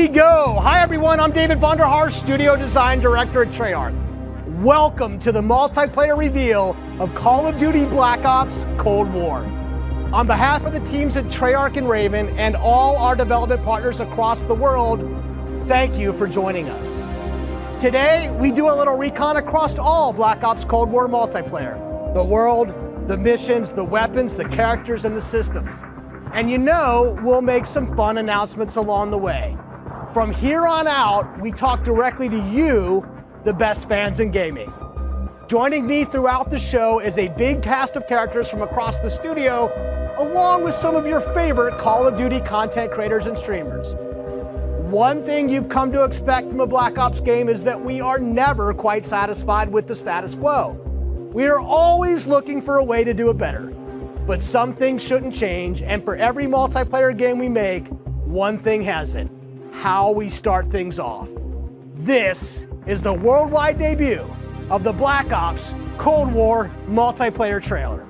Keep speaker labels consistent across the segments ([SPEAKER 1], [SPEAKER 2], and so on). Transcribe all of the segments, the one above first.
[SPEAKER 1] we go. Hi everyone, I'm David Vonderhaar, Studio Design Director at Treyarch. Welcome to the multiplayer reveal of Call of Duty Black Ops Cold War. On behalf of the teams at Treyarch and Raven and all our development partners across the world, thank you for joining us. Today, we do a little recon across all Black Ops Cold War multiplayer. The world, the missions, the weapons, the characters, and the systems. And you know, we'll make some fun announcements along the way. From here on out, we talk directly to you, the best fans in gaming. Joining me throughout the show is a big cast of characters from across the studio, along with some of your favorite Call of Duty content creators and streamers. One thing you've come to expect from a Black Ops game is that we are never quite satisfied with the status quo. We are always looking for a way to do it better. But some things shouldn't change, and for every multiplayer game we make, one thing hasn't: how we start things off. This is the worldwide debut of the Black Ops Cold War multiplayer trailer.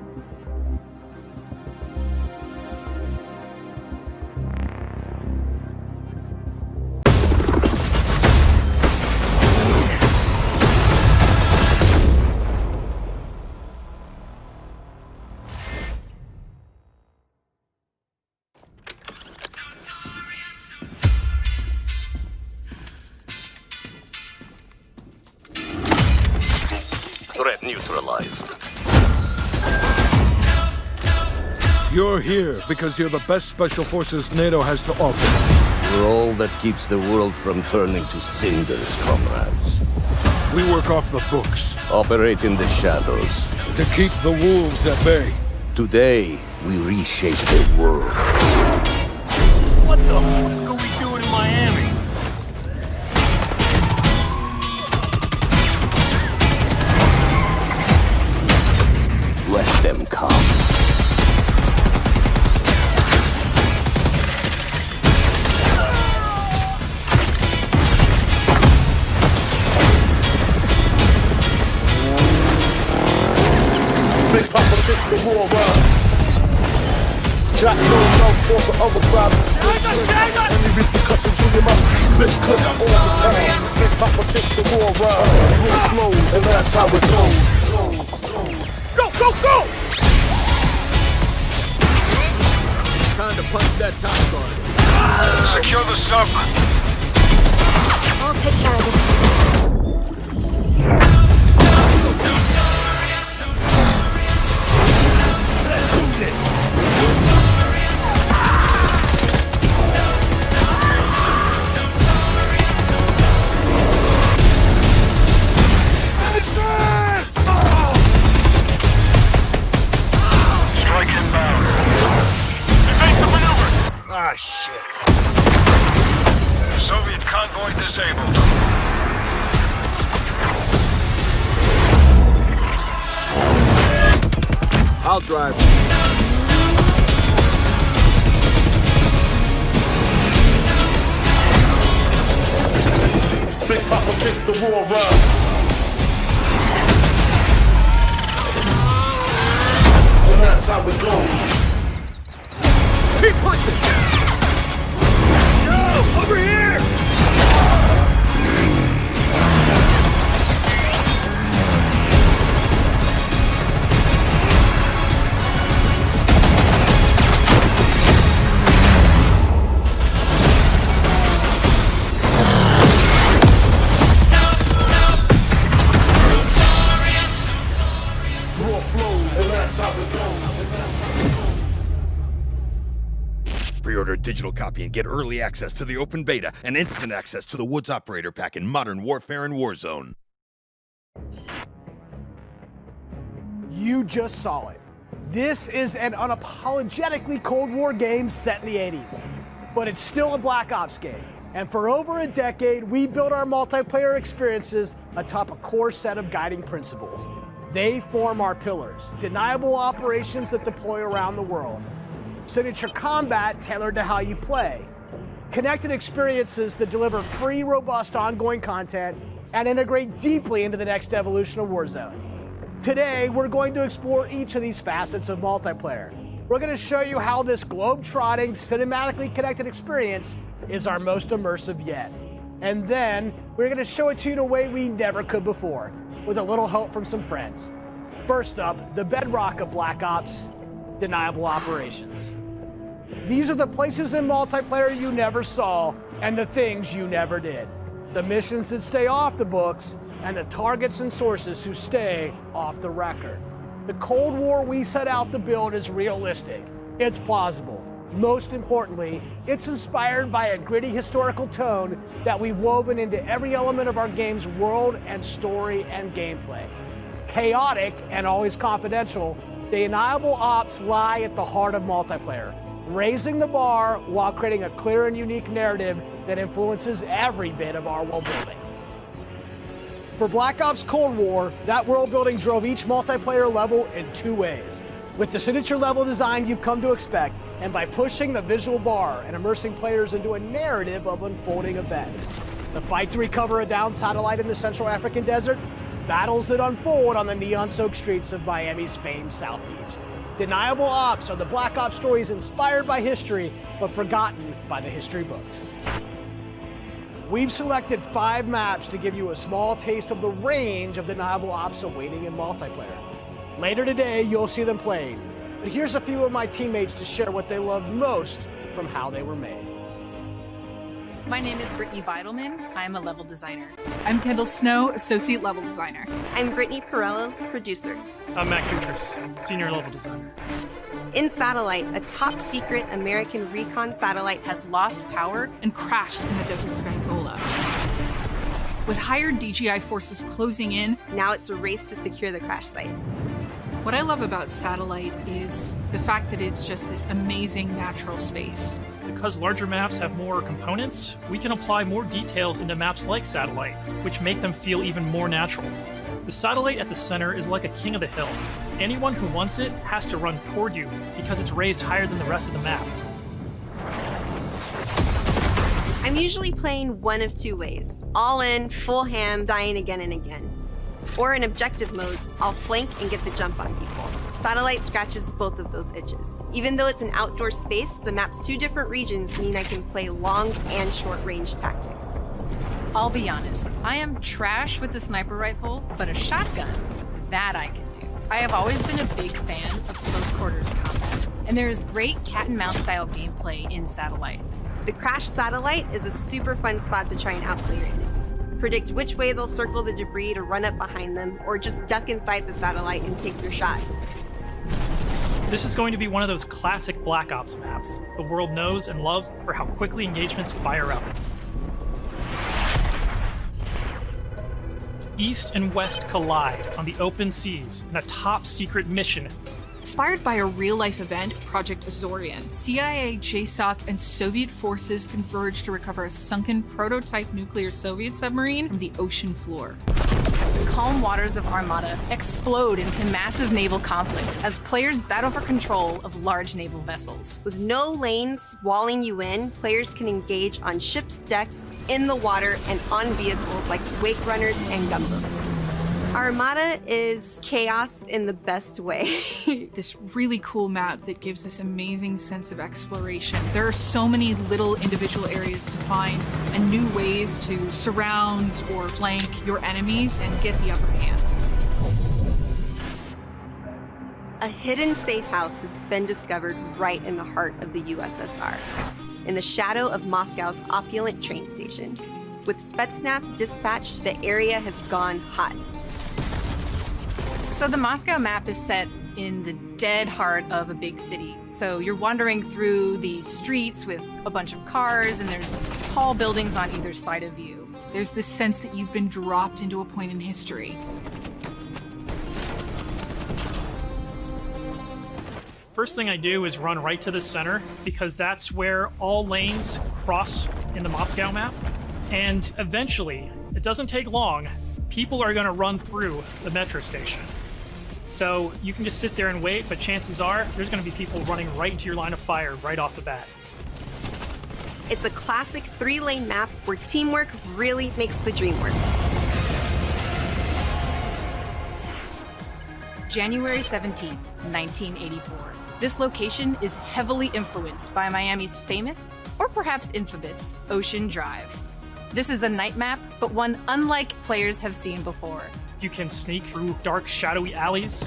[SPEAKER 2] Threat neutralized.
[SPEAKER 3] You're here because you're the best special forces NATO has to offer.
[SPEAKER 2] We're all that keeps the world from turning to cinders, comrades.
[SPEAKER 3] We work off the books
[SPEAKER 2] Operate in the shadows.
[SPEAKER 3] to keep the wolves at bay.
[SPEAKER 2] Today, we reshape the world.
[SPEAKER 4] What the fuck are we doing in Miami?
[SPEAKER 2] Let them come.
[SPEAKER 5] Big Papa kick the war around. Jack no love for some other crowd. Any repercussions in your mouth. Split clip all the time. Big Papa kick the war around. War flows, and that's how it goes.
[SPEAKER 4] Go, go, go! Time to punch that top guard.
[SPEAKER 6] Secure the sub.
[SPEAKER 7] I'll take care of this.
[SPEAKER 4] Let's do this!
[SPEAKER 6] Strike inbound. Evasive maneuver.
[SPEAKER 4] Ah, shit.
[SPEAKER 6] Soviet convoy disabled.
[SPEAKER 4] I'll drive.
[SPEAKER 5] Big Papa kick the war around. And that's how it goes.
[SPEAKER 4] Keep punching! No! Over here!
[SPEAKER 5] War flows, and that's how it goes.
[SPEAKER 8] Pre-order a digital copy and get early access to the open beta and instant access to the Woods Operator Pack in Modern Warfare and Warzone.
[SPEAKER 1] You just saw it. This is an unapologetically Cold War game set in the 80s, but it's still a Black Ops game. And for over a decade, we built our multiplayer experiences atop a core set of guiding principles. They form our pillars: deniable operations that deploy around the world, signature combat tailored to how you play, connected experiences that deliver free, robust, ongoing content, and integrate deeply into the next evolution of Warzone. Today, we're going to explore each of these facets of multiplayer. We're going to show you how this globe-trotting, cinematically connected experience is our most immersive yet. And then we're gonna show it to you in a way we never could before, with a little help from some friends. First up, the bedrock of Black Ops, deniable operations. These are the places in multiplayer you never saw and the things you never did. The missions that stay off the books and the targets and sources who stay off the record. The Cold War we set out to build is realistic. It's plausible. Most importantly, it's inspired by a gritty historical tone that we've woven into every element of our game's world and story and gameplay. Chaotic and always confidential, the deniable ops lie at the heart of multiplayer, raising the bar while creating a clear and unique narrative that influences every bit of our world building. For Black Ops Cold War, that world building drove each multiplayer level in two ways. With the signature level design you've come to expect, and by pushing the visual bar and immersing players into a narrative of unfolding events. The fight to recover a downed satellite in the Central African desert, battles that unfold on the neon-soaked streets of Miami's famed South Beach. Deniable ops are the Black Ops stories inspired by history, but forgotten by the history books. We've selected 5 maps to give you a small taste of the range of deniable ops awaiting in multiplayer. Later today, you'll see them played, but here's a few of my teammates to share what they loved most from how they were made.
[SPEAKER 9] My name is Brittany Beidelman. I'm a level designer.
[SPEAKER 10] I'm Kendall Snow, associate level designer.
[SPEAKER 11] I'm Brittany Perello, producer.
[SPEAKER 12] I'm Matt Kutris, senior level designer.
[SPEAKER 11] In Satellite, a top secret American recon satellite
[SPEAKER 10] has lost power and crashed in the deserts of Angola. With higher DGI forces closing in,
[SPEAKER 11] now it's a race to secure the crash site.
[SPEAKER 10] What I love about Satellite is the fact that it's just this amazing natural space.
[SPEAKER 12] Because larger maps have more components, we can apply more details into maps like Satellite, which make them feel even more natural. The satellite at the center is like a king of the hill. Anyone who wants it has to run toward you because it's raised higher than the rest of the map.
[SPEAKER 11] I'm usually playing one of two ways. All in, full ham, dying again and again. Or in objective modes, I'll flank and get the jump on people. Satellite scratches both of those itches. Even though it's an outdoor space, the map's 2 different regions mean I can play long and short range tactics.
[SPEAKER 9] I'll be honest, I am trash with the sniper rifle, but a shotgun, that I can do. I have always been a big fan of close quarters combat, and there is great cat and mouse style gameplay in Satellite.
[SPEAKER 11] The crashed satellite is a super fun spot to try and outplay your enemies. Predict which way they'll circle the debris to run up behind them, or just duck inside the satellite and take your shot.
[SPEAKER 12] This is going to be one of those classic Black Ops maps the world knows and loves for how quickly engagements fire up. East and West collide on the open seas in a top-secret mission.
[SPEAKER 10] Inspired by a real-life event, Project Azorian, CIA, JSOC, and Soviet forces converged to recover a sunken prototype nuclear Soviet submarine from the ocean floor.
[SPEAKER 9] The calm waters of Armada explode into massive naval conflict as players battle for control of large naval vessels.
[SPEAKER 11] With no lanes walling you in, players can engage on ships' decks, in the water, and on vehicles like wake runners and gunboats. Armada is chaos in the best way.
[SPEAKER 10] This really cool map that gives this amazing sense of exploration. There are so many little individual areas to find and new ways to surround or flank your enemies and get the upper hand.
[SPEAKER 11] A hidden safe house has been discovered right in the heart of the USSR, in the shadow of Moscow's opulent train station. With Spetsnaz dispatched, the area has gone hot.
[SPEAKER 9] So the Moscow map is set in the dead heart of a big city. So you're wandering through these streets with a bunch of cars, and there's tall buildings on either side of you.
[SPEAKER 10] There's this sense that you've been dropped into a point in history.
[SPEAKER 12] First thing I do is run right to the center, because that's where all lanes cross in the Moscow map. And eventually, it doesn't take long, people are gonna run through the metro station. So you can just sit there and wait, but chances are there's gonna be people running right into your line of fire right off the bat.
[SPEAKER 11] It's a classic 3-lane map where teamwork really makes the dream work.
[SPEAKER 9] January 17, 1984. This location is heavily influenced by Miami's famous or perhaps infamous, Ocean Drive. This is a night map, but one unlike players have seen before.
[SPEAKER 12] You can sneak through dark, shadowy alleys,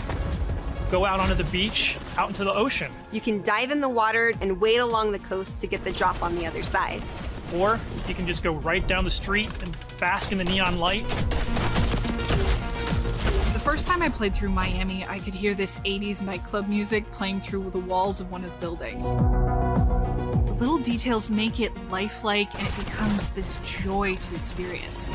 [SPEAKER 12] go out onto the beach, out into the ocean.
[SPEAKER 11] You can dive in the water and wade along the coast to get the drop on the other side.
[SPEAKER 12] Or you can just go right down the street and bask in the neon light.
[SPEAKER 10] The first time I played through Miami, I could hear this 80s nightclub music playing through the walls of one of the buildings. The little details make it lifelike, and it becomes this joy to experience.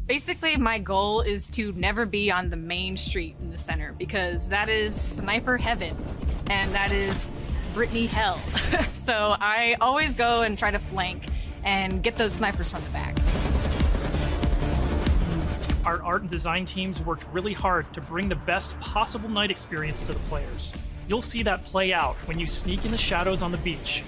[SPEAKER 9] Basically, my goal is to never be on the main street in the center, because that is sniper heaven, and that is Brittany hell. So I always go and try to flank and get those snipers from the back.
[SPEAKER 12] Our art and design teams worked really hard to bring the best possible night experience to the players. You'll see that play out when you sneak in the shadows on the beach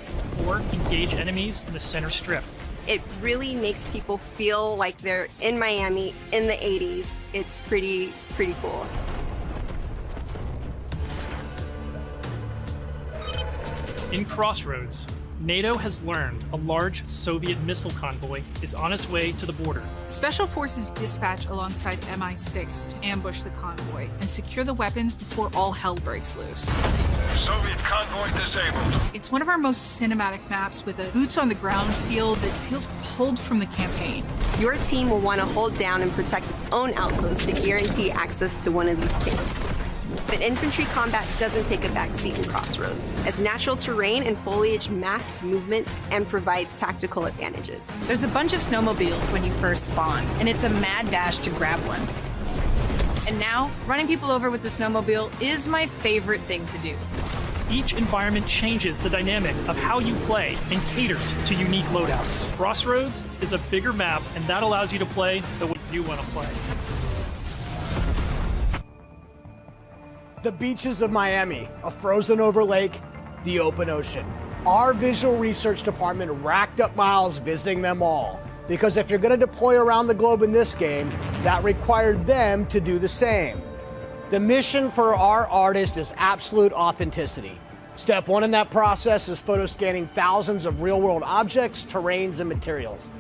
[SPEAKER 12] or engage enemies in the center strip.
[SPEAKER 11] It really makes people feel like they're in Miami in the 80s. It's pretty cool.
[SPEAKER 12] In Crossroads, NATO has learned a large Soviet missile convoy is on its way to the border.
[SPEAKER 10] Special forces dispatch alongside MI6 to ambush the convoy and secure the weapons before all hell breaks loose.
[SPEAKER 6] Soviet convoy disabled.
[SPEAKER 10] It's one of our most cinematic maps with a boots-on-the-ground feel that feels pulled from the campaign.
[SPEAKER 11] Your team will want to hold down and protect its own outpost to guarantee access to one of these tanks. But infantry combat doesn't take a backseat in Crossroads, as natural terrain and foliage masks movements and provides tactical advantages.
[SPEAKER 9] There's a bunch of snowmobiles when you first spawn, and it's a mad dash to grab one. And now, running people over with the snowmobile is my favorite thing to do.
[SPEAKER 12] Each environment changes the dynamic of how you play and caters to unique loadouts. Crossroads is a bigger map, and that allows you to play the way you want to play.
[SPEAKER 1] The beaches of Miami, a frozen over lake, the open ocean. Our visual research department racked up miles visiting them all, because if you're going to deploy around the globe in this game, that required them to do the same. The mission for our artist is absolute authenticity. Step one in that process is photo scanning thousands of real-world objects, terrains, and materials.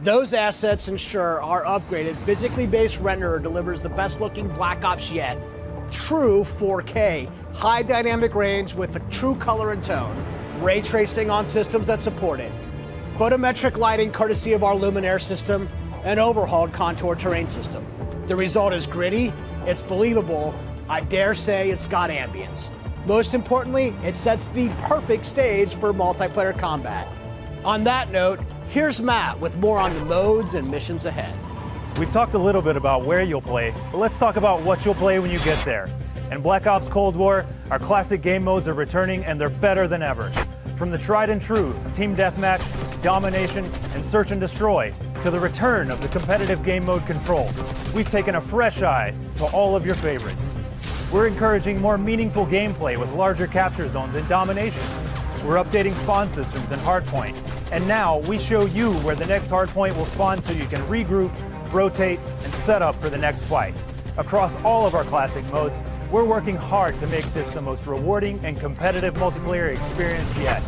[SPEAKER 1] Those assets ensure our upgraded, physically based renderer delivers the best-looking Black Ops yet. True 4K, high dynamic range with the true color and tone, ray tracing on systems that support it, photometric lighting courtesy of our Luminaire system, and overhauled contour terrain system. The result is gritty, it's believable, I dare say it's got ambience. Most importantly, it sets the perfect stage for multiplayer combat. On that note, here's Matt with more on the modes and missions ahead.
[SPEAKER 13] We've talked a little bit about where you'll play, but let's talk about what you'll play when you get there. In Black Ops Cold War, our classic game modes are returning, and they're better than ever. From the tried and true Team Deathmatch, Domination, and Search and Destroy, to the return of the competitive game mode Control, we've taken a fresh eye to all of your favorites. We're encouraging more meaningful gameplay with larger capture zones and Domination. We're updating spawn systems in Hardpoint, and now we show you where the next Hardpoint will spawn so you can regroup, rotate, and set up for the next fight. Across all of our classic modes, we're working hard to make this the most rewarding and competitive multiplayer experience yet.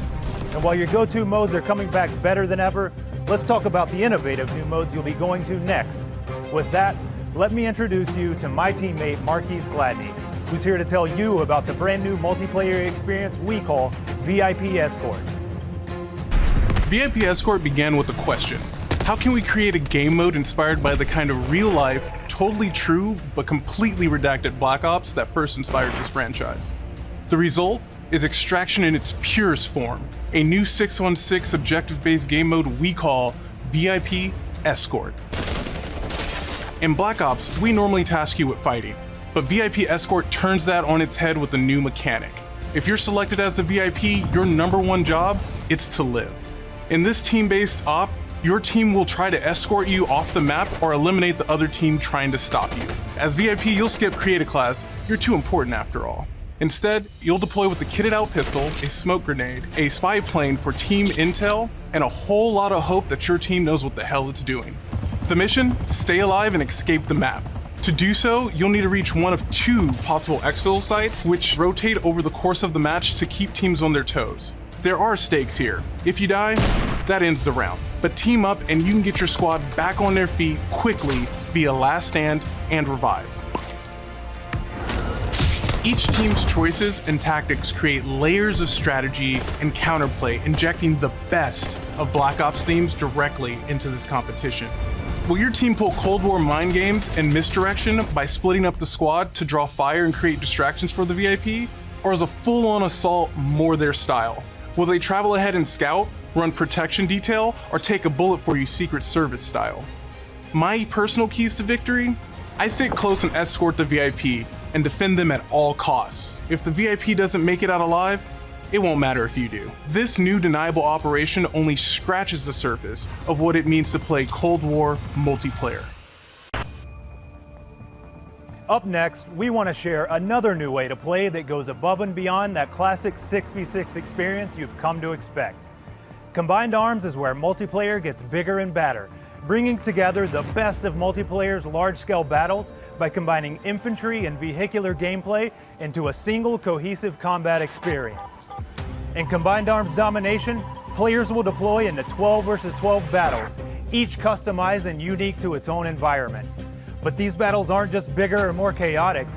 [SPEAKER 13] And while your go-to modes are coming back better than ever, let's talk about the innovative new modes you'll be going to next. With that, let me introduce you to my teammate Marquise Gladney, who's here to tell you about the brand new multiplayer experience we call VIP Escort.
[SPEAKER 14] VIP Escort began with a question. How can we create a game mode inspired by the kind of real-life, totally true, but completely redacted Black Ops that first inspired this franchise? The result is Extraction in its purest form, a new 6-on-6 objective-based game mode we call VIP Escort. In Black Ops, we normally task you with fighting, but VIP Escort turns that on its head with a new mechanic. If you're selected as the VIP, your number one job is to live. In this team-based op, your team will try to escort you off the map or eliminate the other team trying to stop you. As VIP, you'll skip creative class, you're too important after all. Instead, you'll deploy with a kitted out pistol, a smoke grenade, a spy plane for team intel, and a whole lot of hope that your team knows what the hell it's doing. The mission? Stay alive and escape the map. To do so, you'll need to reach one of 2 possible exfil sites, which rotate over the course of the match to keep teams on their toes. There are stakes here. If you die, that ends the round. But team up and you can get your squad back on their feet quickly via last stand and revive. Each team's choices and tactics create layers of strategy and counterplay, injecting the best of Black Ops themes directly into this competition. Will your team pull Cold War mind games and misdirection by splitting up the squad to draw fire and create distractions for the VIP? Or is a full-on assault more their style? Will they travel ahead and scout, run protection detail, or take a bullet for you Secret Service style? My personal keys to victory? I stay close and escort the VIP and defend them at all costs. If the VIP doesn't make it out alive, it won't matter if you do. This new deniable operation only scratches the surface of what it means to play Cold War multiplayer.
[SPEAKER 13] Up next, we want to share another new way to play that goes above and beyond that classic 6v6 experience you've come to expect. Combined Arms is where multiplayer gets bigger and badder, bringing together the best of multiplayer's large-scale battles by combining infantry and vehicular gameplay into a single cohesive combat experience. In Combined Arms Domination, players will deploy into 12 versus 12 battles, each customized and unique to its own environment. But these battles aren't just bigger or more chaotic.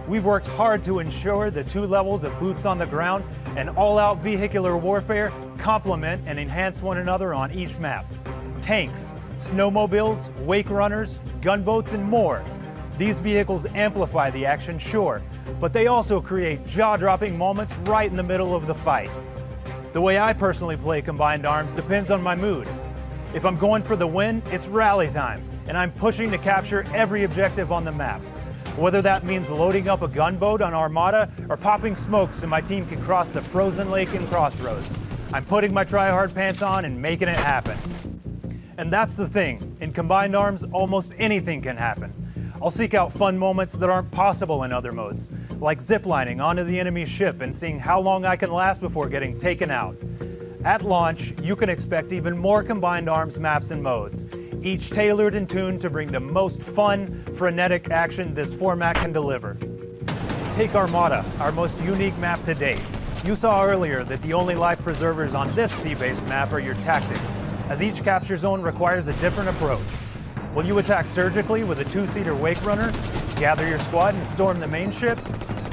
[SPEAKER 13] We've worked hard to ensure the 2 levels of boots on the ground and all-out vehicular warfare complement and enhance one another on each map. Tanks, snowmobiles, wake runners, gunboats, and more. These vehicles amplify the action, sure, but they also create jaw-dropping moments right in the middle of the fight. The way I personally play Combined Arms depends on my mood. If I'm going for the win, it's rally time, and I'm pushing to capture every objective on the map. Whether that means loading up a gunboat on Armada or popping smokes so my team can cross the frozen lake in Crossroads, I'm putting my try-hard pants on and making it happen. And that's the thing, in Combined Arms, almost anything can happen. I'll seek out fun moments that aren't possible in other modes, like ziplining onto the enemy ship and seeing how long I can last before getting taken out. At launch, you can expect even more Combined Arms maps and modes, each tailored and tuned to bring the most fun, frenetic action this format can deliver. Take Armada, our most unique map to date. You saw earlier that the only life preservers on this sea-based map are your tactics, as each capture zone requires a different approach. Will you attack surgically with a 2-seater wake runner, gather your squad and storm the main ship?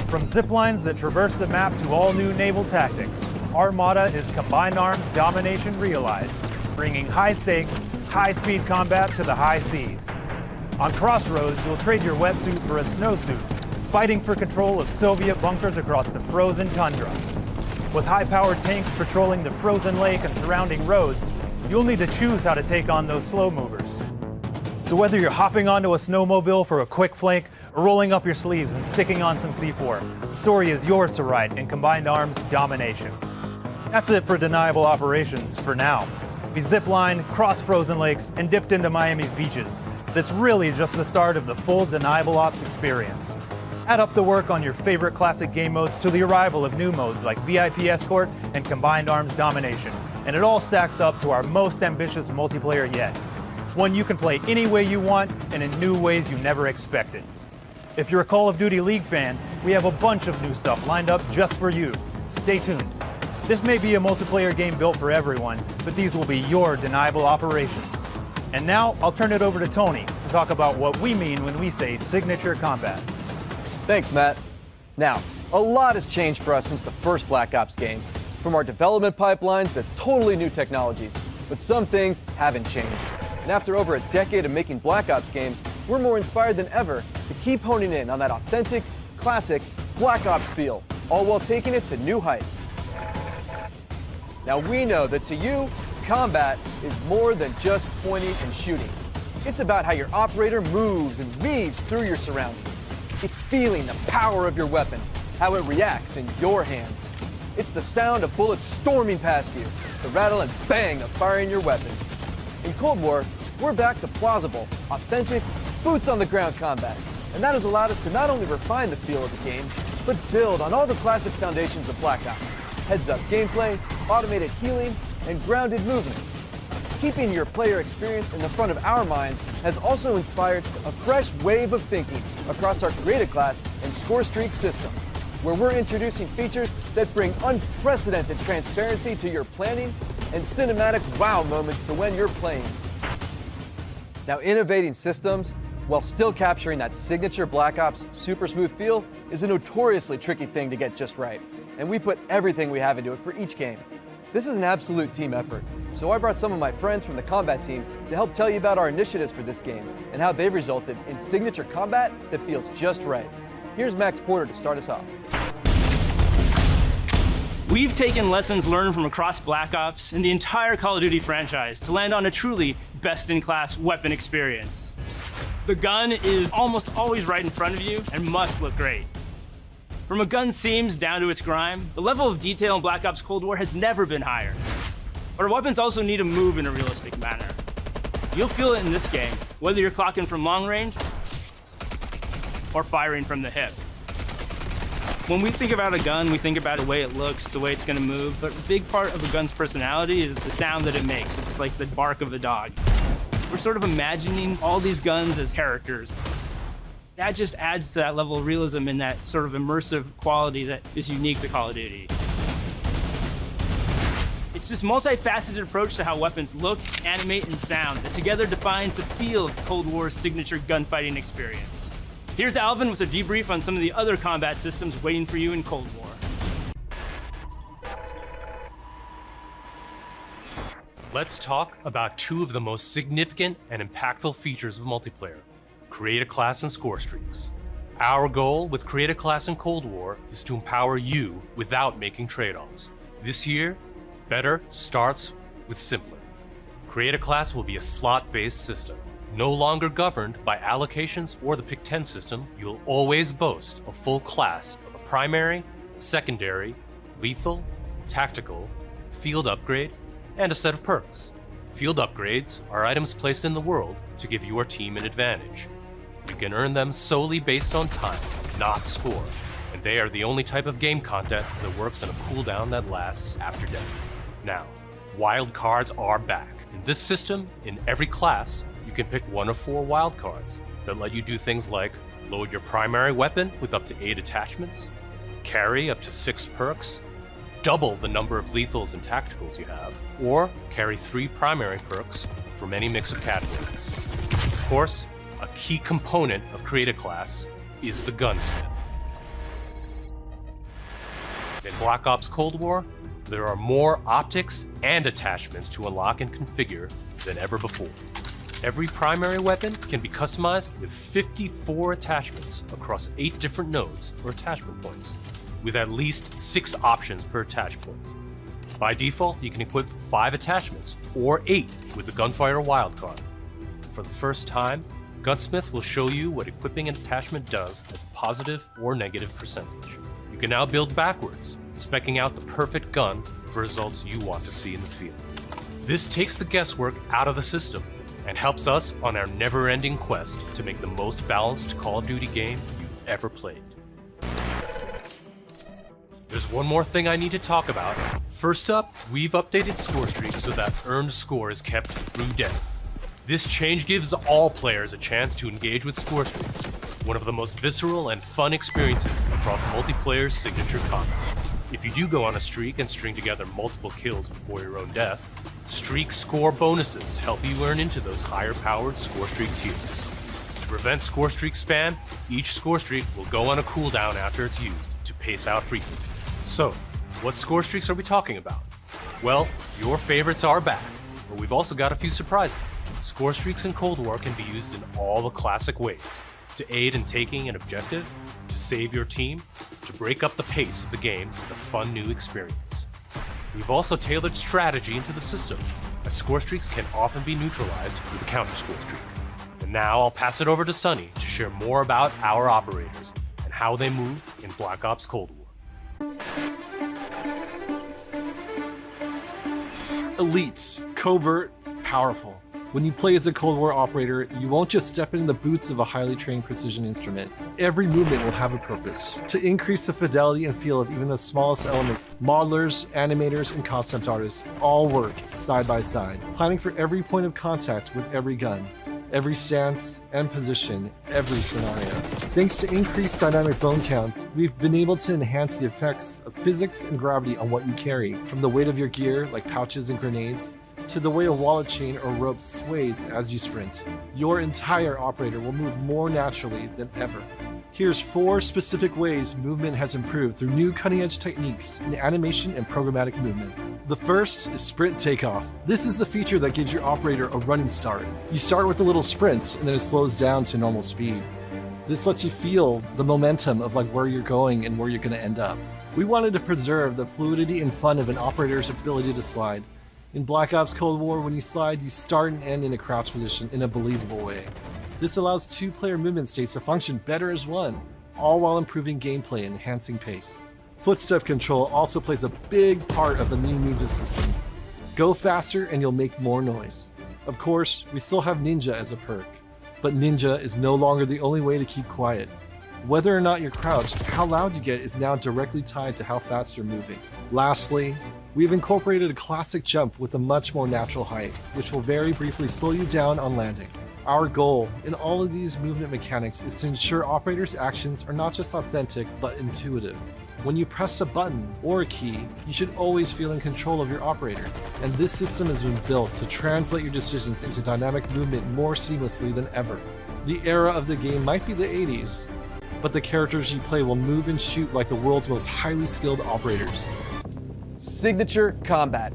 [SPEAKER 13] From ziplines that traverse the map to all new naval tactics, Armada is Combined Arms Domination realized, bringing high stakes, high-speed combat to the high seas. On Crossroads, you'll trade your wetsuit for a snowsuit, fighting for control of Soviet bunkers across the frozen tundra. With high-powered tanks patrolling the frozen lake and surrounding roads, you'll need to choose how to take on those slow movers. So whether you're hopping onto a snowmobile for a quick flank or rolling up your sleeves and sticking on some C4, the story is yours to write in Combined Arms Domination. That's it for Deniable Operations for now. We've ziplined, crossed frozen lakes, and dipped into Miami's beaches. That's really just the start of the full Deniable Ops experience. Add up the work on your favorite classic game modes to the arrival of new modes like VIP Escort and Combined Arms Domination, and it all stacks up to our most ambitious multiplayer yet. One you can play any way you want and in new ways you never expected. If you're a Call of Duty League fan, we have a bunch of new stuff lined up just for you. Stay tuned. This may be a multiplayer game built for everyone, but these will be your Deniable Operations. And now, I'll turn it over to Tony to talk about what we mean when we say signature combat.
[SPEAKER 15] Thanks, Matt. Now, a lot has changed for us since the first Black Ops game, from our development pipelines to totally new technologies, but some things haven't changed. And after over a decade of making Black Ops games, we're more inspired than ever to keep honing in on that authentic, classic Black Ops feel, all while taking it to new heights. Now we know that to you, combat is more than just pointing and shooting. It's about how your operator moves and weaves through your surroundings. It's feeling the power of your weapon, how it reacts in your hands. It's the sound of bullets storming past you, the rattle and bang of firing your weapon. In Cold War, we're back to plausible, authentic, boots-on-the-ground combat, and that has allowed us to not only refine the feel of the game, but build on all the classic foundations of Black Ops. Heads-up gameplay, automated healing, and grounded movement. keeping your player experience in the front of our minds has also inspired a fresh wave of thinking across our created class and score streak systems, where we're introducing features that bring unprecedented transparency to your planning and cinematic wow moments to when you're playing. Now, innovating systems while still capturing that signature Black Ops super smooth feel is a notoriously tricky thing to get just right, and we put everything we have into it for each game. This is an absolute team effort, so I brought some of my friends from the combat team to help tell you about our initiatives for this game and how they've resulted in signature combat that feels just right. Here's Max Porter to start us off.
[SPEAKER 16] We've taken lessons learned from across Black Ops and the entire Call of Duty franchise to land on a truly best-in-class weapon experience. The gun is almost always right in front of you and must look great. From a gun's seams down to its grime, the level of detail in Black Ops Cold War has never been higher. But our weapons also need to move in a realistic manner. You'll feel it in this game, whether you're clocking from long range or firing from the hip. When we think about a gun, we think about the way it looks, the way it's gonna move, but a big part of a gun's personality is the sound that it makes. It's like the bark of a dog. We're sort of imagining all these guns as characters. That just adds to that level of realism and that sort of immersive quality that is unique to Call of Duty. It's this multifaceted approach to how weapons look, animate, and sound that together defines the feel of Cold War's signature gunfighting experience. Here's Alvin with a debrief on some of the other combat systems waiting for you in Cold War.
[SPEAKER 17] Let's talk about two of the most significant and impactful features of multiplayer: create a class and score streaks. Our goal with Create a Class in Cold War is to empower you without making trade-offs. This year, better starts with simpler. Create a Class will be a slot-based system. No longer governed by allocations or the Pick 10 system, you'll always boast a full class of a primary, secondary, lethal, tactical, field upgrade, and a set of perks. Field upgrades are items placed in the world to give your team an advantage. You can earn them solely based on time, not score, and they are the only type of game content that works on a cooldown that lasts after death. Now, wild cards are back. In this system, in every class, you can pick one of 4 wild cards that let you do things like load your primary weapon with up to 8 attachments, carry up to 6 perks, double the number of lethals and tacticals you have, or carry 3 primary perks from any mix of categories. Of course, a key component of Create a Class is the gunsmith. In Black Ops Cold War, there are more optics and attachments to unlock and configure than ever before. Every primary weapon can be customized with 54 attachments across 8 different nodes or attachment points, with at least 6 options per attach point. By default, you can equip 5 attachments, or 8 with the Gunfighter wildcard. For the first time, Gunsmith will show you what equipping an attachment does as a positive or negative percentage. You can now build backwards, speccing out the perfect gun for results you want to see in the field. This takes the guesswork out of the system and helps us on our never-ending quest to make the most balanced Call of Duty game you've ever played. There's one more thing I need to talk about. First up, we've updated score streaks so that earned score is kept through death. This change gives all players a chance to engage with score streaks, one of the most visceral and fun experiences across multiplayer's signature combat. If you do go on a streak and string together multiple kills before your own death, streak score bonuses help you earn into those higher-powered score streak tiers. To prevent score streak spam, each score streak will go on a cooldown after it's used to pace out frequency. So, what score streaks are we talking about? Well, your favorites are back, but we've also got a few surprises. Score streaks in Cold War can be used in all the classic ways: to aid in taking an objective, to save your team, to break up the pace of the game with a fun new experience. We've also tailored strategy into the system, as score streaks can often be neutralized with a counter score streak. And now I'll pass it over to Sunny to share more about our operators and how they move in Black Ops Cold War.
[SPEAKER 18] Elites, covert, powerful. When you play as a Cold War operator, you won't just step into the boots of a highly trained precision instrument. Every movement will have a purpose. To increase the fidelity and feel of even the smallest elements, modelers, animators, and concept artists all work side by side, planning for every point of contact with every gun, every stance and position, every scenario. Thanks to increased dynamic bone counts, we've been able to enhance the effects of physics and gravity on what you carry, from the weight of your gear, like pouches and grenades, to the way a wallet chain or rope sways as you sprint. Your entire operator will move more naturally than ever. Here's 4 specific ways movement has improved through new cutting-edge techniques in animation and programmatic movement. The first is sprint takeoff. This is the feature that gives your operator a running start. You start with a little sprint and then it slows down to normal speed. This lets you feel the momentum of where you're going and where you're going to end up. We wanted to preserve the fluidity and fun of an operator's ability to slide. In Black Ops Cold War, when you slide, you start and end in a crouch position in a believable way. This allows 2-player movement states to function better as one, all while improving gameplay and enhancing pace. Footstep control also plays a big part of the new movement system. Go faster and you'll make more noise. Of course, we still have Ninja as a perk, but Ninja is no longer the only way to keep quiet. Whether or not you're crouched, how loud you get is now directly tied to how fast you're moving. Lastly, we've incorporated a classic jump with a much more natural height, which will very briefly slow you down on landing. Our goal in all of these movement mechanics is to ensure operators' actions are not just authentic, but intuitive. When you press a button or a key, you should always feel in control of your operator, and this system has been built to translate your decisions into dynamic movement more seamlessly than ever. The era of the game might be the 80s, but the characters you play will move and shoot like the world's most highly skilled operators.
[SPEAKER 15] Signature combat.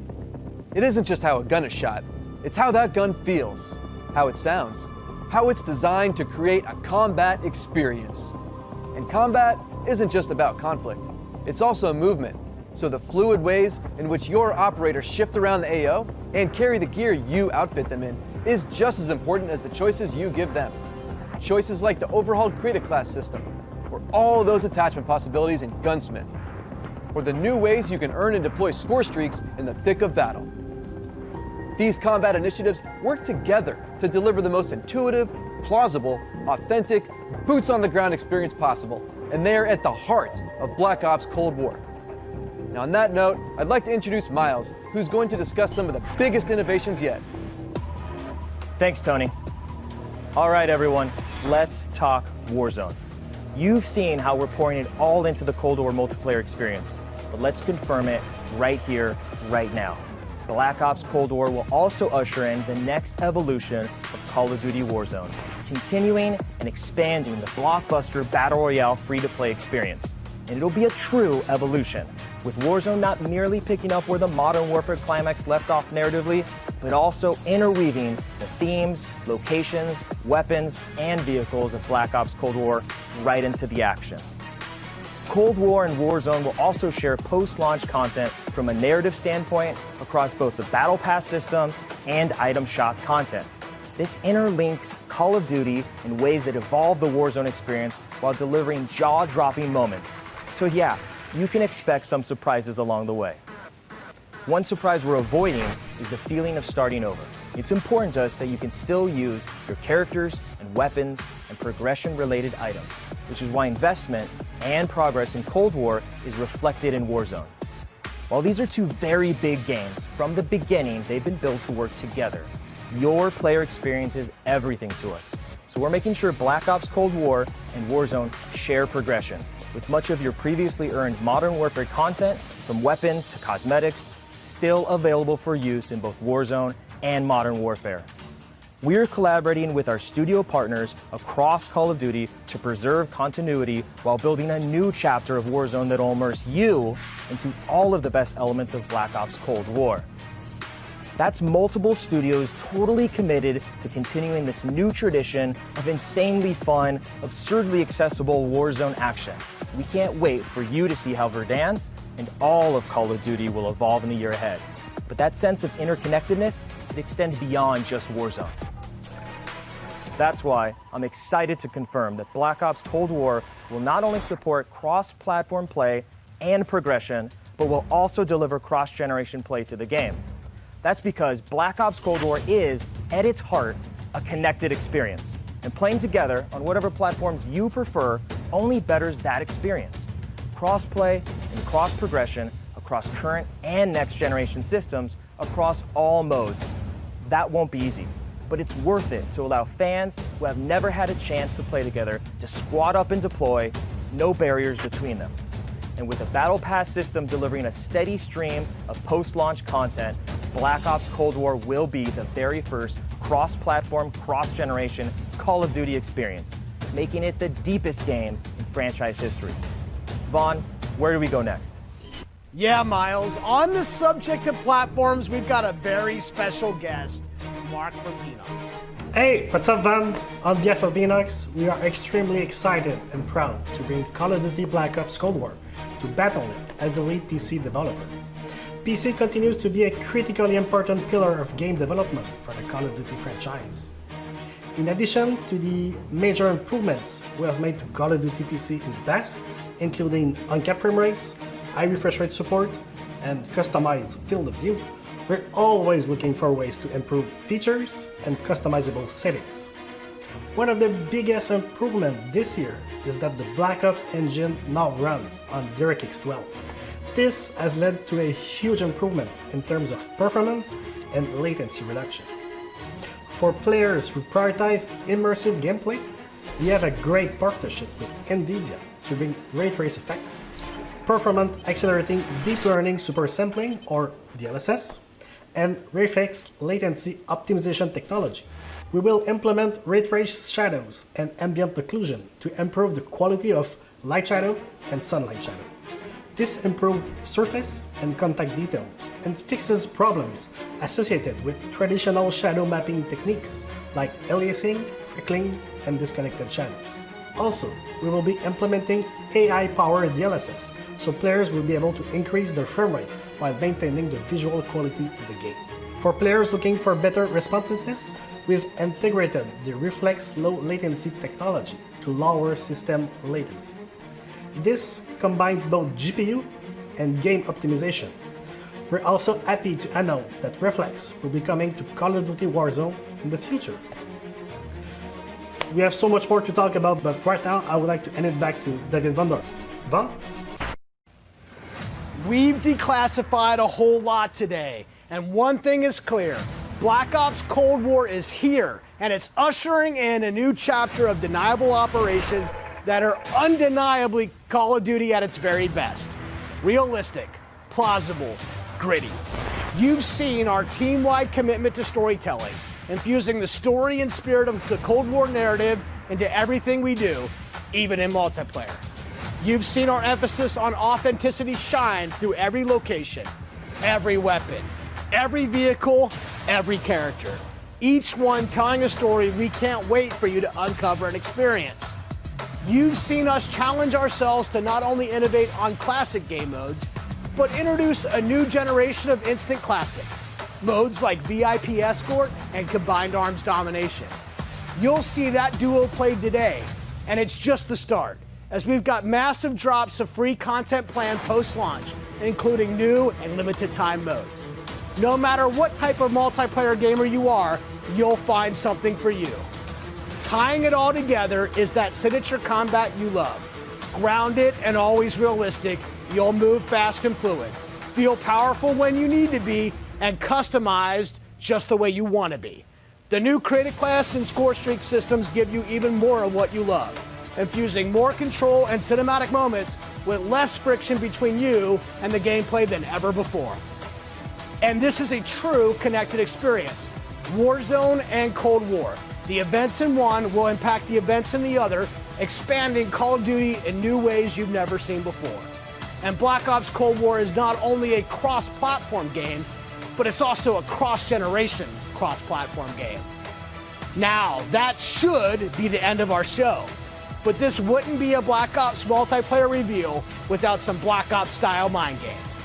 [SPEAKER 15] It isn't just how a gun is shot, it's how that gun feels, how it sounds, how it's designed to create a combat experience. And combat isn't just about conflict, it's also movement. So the fluid ways in which your operators shift around the AO and carry the gear you outfit them in is just as important as the choices you give them. Choices like the overhauled Create a Class system, or all those attachment possibilities in Gunsmith, or the new ways you can earn and deploy score streaks in the thick of battle. These combat initiatives work together to deliver the most intuitive, plausible, authentic, boots-on-the-ground experience possible, and they are at the heart of Black Ops Cold War. Now on that note, I'd like to introduce Miles, who's going to discuss some of the biggest innovations yet.
[SPEAKER 19] Thanks, Tony. All right, everyone, let's talk Warzone. You've seen how we're pouring it all into the Cold War multiplayer experience, but let's confirm it right here, right now. Black Ops Cold War will also usher in the next evolution of Call of Duty Warzone, continuing and expanding the blockbuster Battle Royale free-to-play experience. And it'll be a true evolution, with Warzone not merely picking up where the Modern Warfare climax left off narratively, but also interweaving the themes, locations, weapons, and vehicles of Black Ops Cold War right into the action. Cold War and Warzone will also share post-launch content from a narrative standpoint across both the Battle Pass system and item shop content. This interlinks Call of Duty in ways that evolve the Warzone experience while delivering jaw-dropping moments. So yeah, you can expect some surprises along the way. One surprise we're avoiding is the feeling of starting over. It's important to us that you can still use your characters and weapons and progression-related items, which is why investment and progress in Cold War is reflected in Warzone. While these are 2 very big games, from the beginning they've been built to work together. Your player experience is everything to us. So we're making sure Black Ops Cold War and Warzone share progression, with much of your previously earned Modern Warfare content, from weapons to cosmetics, still available for use in both Warzone and Modern Warfare. We're collaborating with our studio partners across Call of Duty to preserve continuity while building a new chapter of Warzone that'll immerse you into all of the best elements of Black Ops Cold War. That's multiple studios totally committed to continuing this new tradition of insanely fun, absurdly accessible Warzone action. We can't wait for you to see how Verdansk and all of Call of Duty will evolve in the year ahead. But that sense of interconnectedness, it extends beyond just Warzone. That's why I'm excited to confirm that Black Ops Cold War will not only support cross-platform play and progression, but will also deliver cross-generation play to the game. That's because Black Ops Cold War is, at its heart, a connected experience. And playing together on whatever platforms you prefer only betters that experience. Cross-play and cross-progression across current and next-generation systems across all modes. That won't be easy, but it's worth it to allow fans who have never had a chance to play together to squad up and deploy, no barriers between them. And with the Battle Pass system delivering a steady stream of post-launch content, Black Ops Cold War will be the very first cross-platform, cross-generation Call of Duty experience, making it the deepest game in franchise history. Vaughn, where do we go next?
[SPEAKER 1] Yeah, Miles, on the subject of platforms, we've got a very special guest, Mark from Enox.
[SPEAKER 20] Hey, what's up, Van? On behalf of Enox, we are extremely excited and proud to bring Call of Duty Black Ops Cold War to Battle.net as the lead PC developer. PC continues to be a critically important pillar of game development for the Call of Duty franchise. In addition to the major improvements we have made to Call of Duty PC in the past, including uncapped frame rates, high refresh rate support, and customized field of view, we're always looking for ways to improve features and customizable settings. One of the biggest improvements this year is that the Black Ops engine now runs on DirectX 12. This has led to a huge improvement in terms of performance and latency reduction. For players who prioritize immersive gameplay, we have a great partnership with NVIDIA to bring ray trace effects, performance accelerating deep learning super sampling or DLSS, and reflex latency optimization technology. We will implement ray trace shadows and ambient occlusion to improve the quality of light shadow and sunlight shadow. This improves surface and contact detail and fixes problems associated with traditional shadow mapping techniques like aliasing, freckling, and disconnected shadows. Also, we will be implementing AI-powered DLSS, so players will be able to increase their frame rate while maintaining the visual quality of the game. For players looking for better responsiveness, we've integrated the Reflex low latency technology to lower system latency. This combines both GPU and game optimization. We're also happy to announce that Reflex will be coming to Call of Duty Warzone in the future. We have so much more to talk about, but right now I would like to hand it back to David Vander. Van?
[SPEAKER 1] We've declassified a whole lot today, and one thing is clear. Black Ops Cold War is here, and it's ushering in a new chapter of deniable operations that are undeniably Call of Duty at its very best. Realistic, plausible, gritty. You've seen our team-wide commitment to storytelling, infusing the story and spirit of the Cold War narrative into everything we do, even in multiplayer. You've seen our emphasis on authenticity shine through every location, every weapon, every vehicle, every character. Each one telling a story we can't wait for you to uncover and experience. You've seen us challenge ourselves to not only innovate on classic game modes, but introduce a new generation of instant classics. Modes like VIP Escort and Combined Arms Domination. You'll see that duo played today, and it's just the start, as we've got massive drops of free content planned post-launch, including new and limited time modes. No matter what type of multiplayer gamer you are, you'll find something for you. Tying it all together is that signature combat you love. Grounded and always realistic, you'll move fast and fluid, feel powerful when you need to be, and customized just the way you want to be. The new creative class and score streak systems give you even more of what you love, infusing more control and cinematic moments with less friction between you and the gameplay than ever before. And this is a true connected experience. Warzone and Cold War. The events in one will impact the events in the other, expanding Call of Duty in new ways you've never seen before. And Black Ops Cold War is not only a cross-platform game, but it's also a cross-generation, cross-platform game. Now, that should be the end of our show, but this wouldn't be a Black Ops multiplayer reveal without some Black Ops style mind games.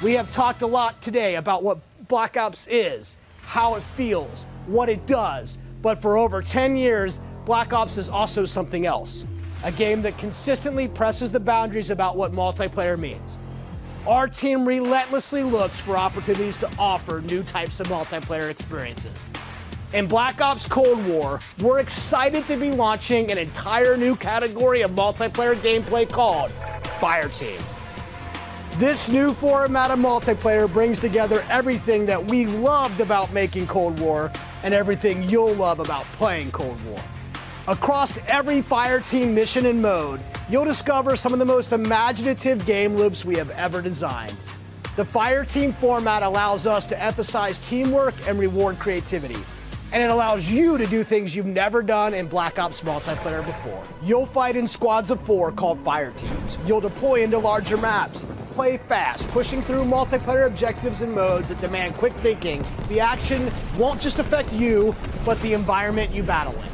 [SPEAKER 1] We have talked a lot today about what Black Ops is, how it feels, what it does, but for over 10 years, Black Ops is also something else. A game that consistently presses the boundaries about what multiplayer means. our team relentlessly looks for opportunities to offer new types of multiplayer experiences. In Black Ops Cold War, we're excited to be launching an entire new category of multiplayer gameplay called Fireteam. This new format of multiplayer brings together everything that we loved about making Cold War and everything you'll love about playing Cold War. Across every Fireteam mission and mode, you'll discover some of the most imaginative game loops we have ever designed. The Fireteam format allows us to emphasize teamwork and reward creativity. And it allows you to do things you've never done in Black Ops multiplayer before. You'll fight in squads of 4 called fire teams. You'll deploy into larger maps, play fast, pushing through multiplayer objectives and modes that demand quick thinking. The action won't just affect you, but the environment you battle in.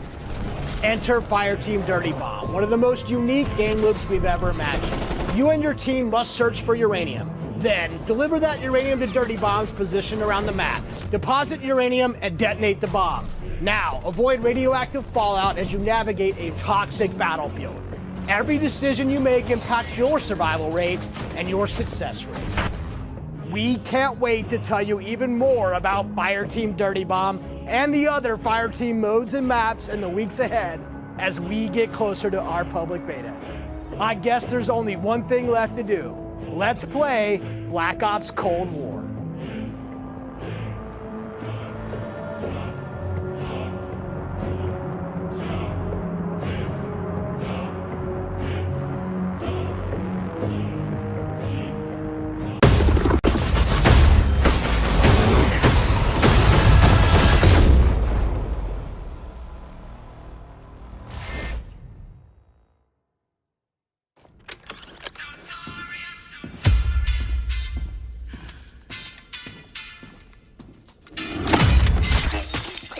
[SPEAKER 1] Enter Fireteam Dirty Bomb, one of the most unique game loops we've ever imagined. You and your team must search for uranium. Then, deliver that uranium to dirty bombs positioned around the map. Deposit uranium and detonate the bomb. Now, avoid radioactive fallout as you navigate a toxic battlefield. Every decision you make impacts your survival rate and your success rate. We can't wait to tell you even more about Fireteam Dirty Bomb and the other Fireteam modes and maps in the weeks ahead as we get closer to our public beta. I guess there's only one thing left to do. Let's play Black Ops Cold War.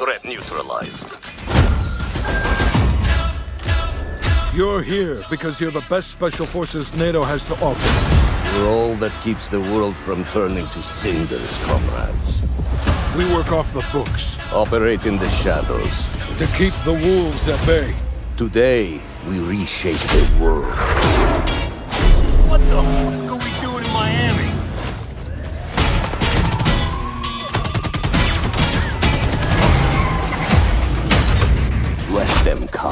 [SPEAKER 2] Threat neutralized.
[SPEAKER 3] You're here because you're the best special forces NATO has to offer.
[SPEAKER 2] We're all that keeps the world from turning to cinders, comrades.
[SPEAKER 3] We work off the books.
[SPEAKER 2] Operate in the shadows.
[SPEAKER 3] To keep the wolves at bay.
[SPEAKER 2] Today, we reshape the world.
[SPEAKER 4] What the fuck are we doing in Miami?
[SPEAKER 2] Let them come.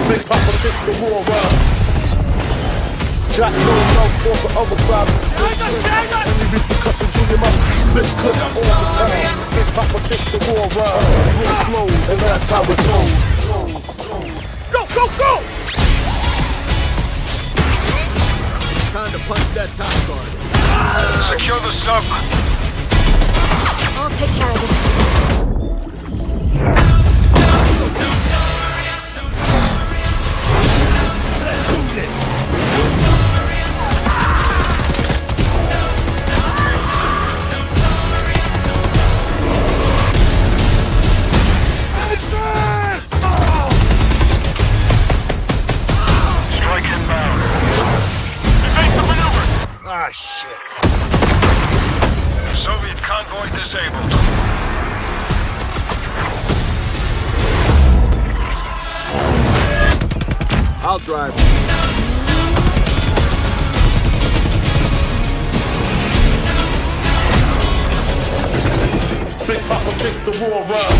[SPEAKER 5] Big Papa took the war around. Jack no love for the other crowd. Any repercussions in your mouth. Split clip all the time. Big Papa took the war around. Roll flows, and that's how it goes.
[SPEAKER 4] Go, go, go! It's time to punch that top guard.
[SPEAKER 6] Secure the sub.
[SPEAKER 11] I'll take care of this.
[SPEAKER 4] Let's do this!
[SPEAKER 6] Strike inbound. Evasive maneuver.
[SPEAKER 4] Ah, shit.
[SPEAKER 6] Soviet convoy disabled.
[SPEAKER 4] I'll drive.
[SPEAKER 5] Big Papa took the war around.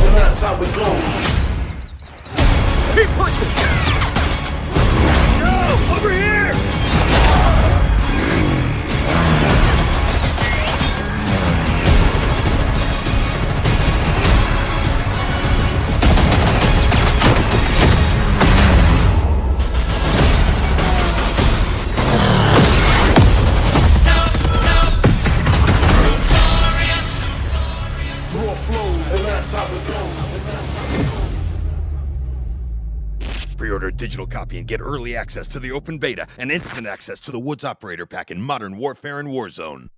[SPEAKER 5] And that's how it goes.
[SPEAKER 4] Keep pushing! No! Over here!
[SPEAKER 5] Raw flows, and that's how it goes.
[SPEAKER 8] Pre-order a digital copy and get early access to the open beta and instant access to the Woods Operator Pack in Modern Warfare and Warzone.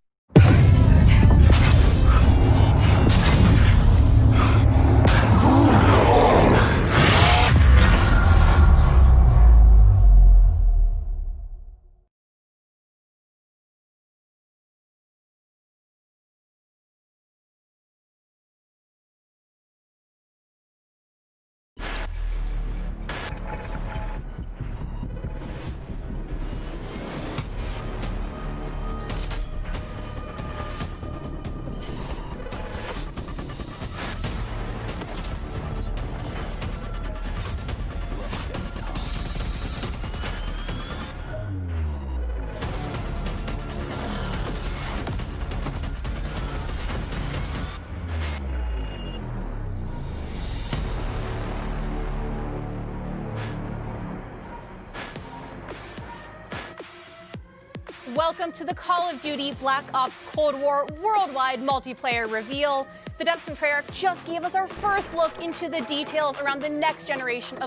[SPEAKER 21] welcome to the Call of Duty Black Ops Cold War worldwide multiplayer reveal. The devs from Treyarch just gave us our first look into the details around the next generation of